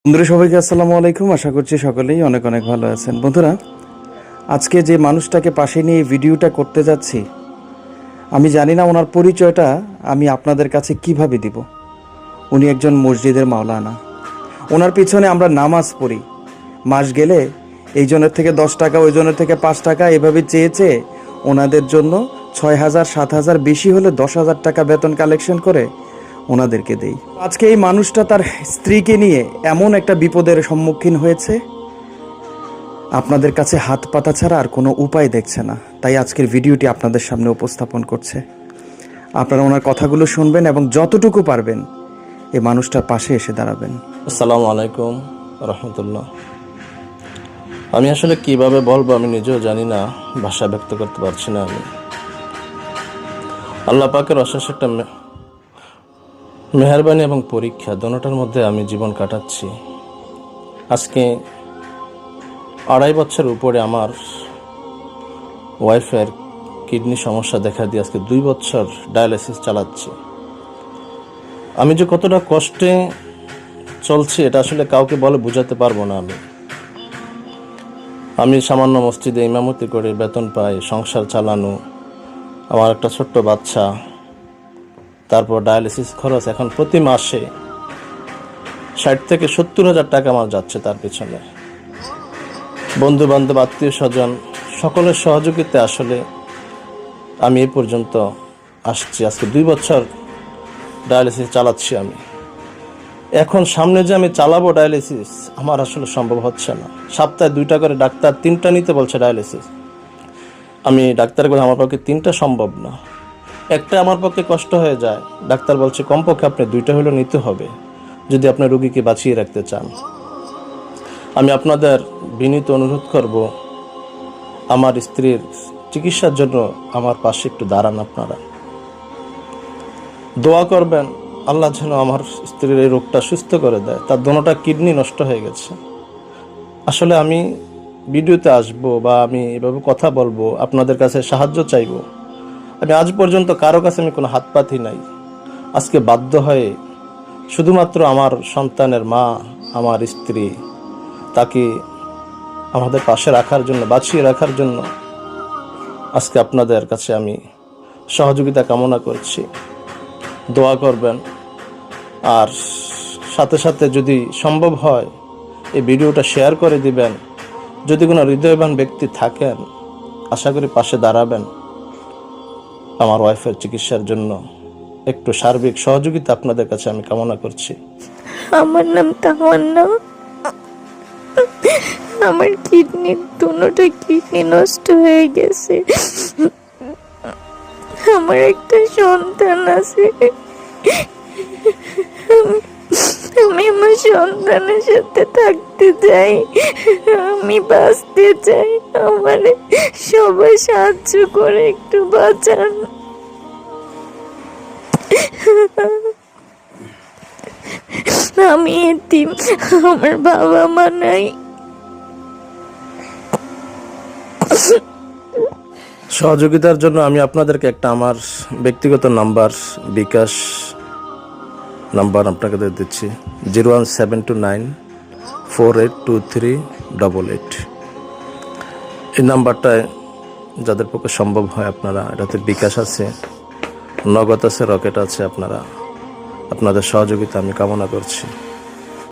বন্ধুরা সবাইকে আসসালামু আলাইকুম। আশা করছি সকলেই অনেক অনেক ভালো আছেন। বন্ধুরা, আজকে যে মানুষটাকে পাশে নিয়ে এই ভিডিওটা করতে যাচ্ছি, আমি জানি না ওনার পরিচয়টা আমি আপনাদের কাছে কিভাবে দিব। উনি একজন মসজিদের মাওলানা। ওনার পিছনে আমরা নামাজ পড়ি, মাস গেলে এই জনের থেকে 10 টাকা, ওই জনের থেকে 5 টাকা, এভাবে চেয়ে ওনাদের জন্য 6,000 7,000, বেশি হলে 10,000 টাকা বেতন কালেকশন করে ওনাদেরকে দেই। আজকে এই মানুষটা তার স্ত্রীকে নিয়ে এমন একটা বিপদের সম্মুখীন হয়েছে, আপনাদের কাছে হাত পাতা ছাড়া আর কোনো উপায় দেখছে না। তাই আজকের ভিডিওটি আপনাদের সামনে উপস্থাপন করছে। আপনারা ওনার কথাগুলো শুনবেন এবং যতটুকু পারবেন এই মানুষটার পাশে এসে দাঁড়াবেন। আসসালামু আলাইকুম রহমতুল্লাহ। আমি আসলে কিভাবে বলবো আমি নিজেও জানি না, ভাষা ব্যক্ত করতে পারছি না। আমি আল্লাহ পাকের অশেষ একটা মেহেরবানি এবং পরীক্ষা, দোনোটার মধ্যে আমি জীবন কাটাচ্ছি। আজকে 2.5 বছর উপরে আমার ওয়াইফের কিডনি সমস্যা দেখা দিয়ে আজকে 2 বছর ডায়ালিসিস চালাচ্ছি। আমি যে কতটা কষ্টে চলছি এটা আসলে কাউকে বলে বোঝাতে পারবো না। আমি সামান্য মসজিদে ইমামতি করে বেতন পাই, সংসার চালানো, আমার একটা ছোট্ট বাচ্চা, তারপর ডায়ালিসিস খরচ। এখন প্রতি মাসে 60 থেকে 70,000 টাকা আমার যাচ্ছে তার পিছনে। বন্ধু বান্ধব, আত্মীয় স্বজন সকলের সহযোগিতা আসলে আমি এই পর্যন্ত আসছি। আজকে 2 বছর ডায়ালিসিস চালাচ্ছি আমি। এখন সামনে যে আমি চালাবো ডায়ালিসিস, আমার আসলে সম্ভব হচ্ছে না। সপ্তাহে 2টা করে ডাক্তার 3টা নিতে বলছে ডায়ালিসিস। আমি ডাক্তার বলে আমার পক্ষে 3টা সম্ভব না, একটা আমার পক্ষে কষ্ট হয়ে যায়। ডাক্তার বলছে কমপক্ষে আপনি 2টা হলেও নিতে হবে যদি আপনি রোগীকে বাঁচিয়ে রাখতে চান। আমি আপনাদের বিনীত অনুরোধ করব, আমার স্ত্রীর চিকিৎসার জন্য আমার পাশে একটু দাঁড়ান। আপনারা দোয়া করবেন আল্লাহ যেন আমার স্ত্রীর এই রোগটা সুস্থ করে দেয়। তার দোনোটা কিডনি নষ্ট হয়ে গেছে। আসলে আমি ভিডিওতে আসবো বা আমি এভাবে কথা বলবো, আপনাদের কাছে সাহায্য চাইবো, আমি আজ পর্যন্ত কারো কাছে আমি কোনো হাত পাতি নাই। আজকে বাধ্য হয়ে শুধুমাত্র আমার সন্তানের মা, আমার স্ত্রী, তাকে আমাদের পাশে রাখার জন্য, বাঁচিয়ে রাখার জন্য আজকে আপনাদের কাছে আমি সহযোগিতা কামনা করছি। দোয়া করবেন, আর সাথে সাথে যদি সম্ভব হয় এই ভিডিওটা শেয়ার করে দিবেন। যদি কোনো হৃদয়বান ব্যক্তি থাকেন, আশা করি পাশে দাঁড়াবেন। আমার ওয়াইফের চিকিৎসার জন্য একটু সার্বিক সহযোগিতা আপনাদের কাছে আমি কামনা করছি। আমার নাম তামান্না। আমার দুটোটা কিডনি নষ্ট হয়ে গেছে। আমার একটা সন্তান আছে। আমি আমার সন্তানের সাথে থাকতে চাই, আমি বাঁচতে চাই। আমার সবাই সাহায্য করে একটু বাঁচান। আমি এতিম, আমার বাবা মা নাই। সহযোগিতার জন্য আমি আপনাদেরকে একটা আমার ব্যক্তিগত নাম্বার, বিকাশ নাম্বার আপনাকে দিচ্ছি, 01729482388। এই নাম্বারটায় যাদের পক্ষে সম্ভব হয় আপনারা, এটাতে বিকাশ আছে, নগদ আছে, রকেট আছে। আপনাদের সহযোগিতা আমি কামনা করছি।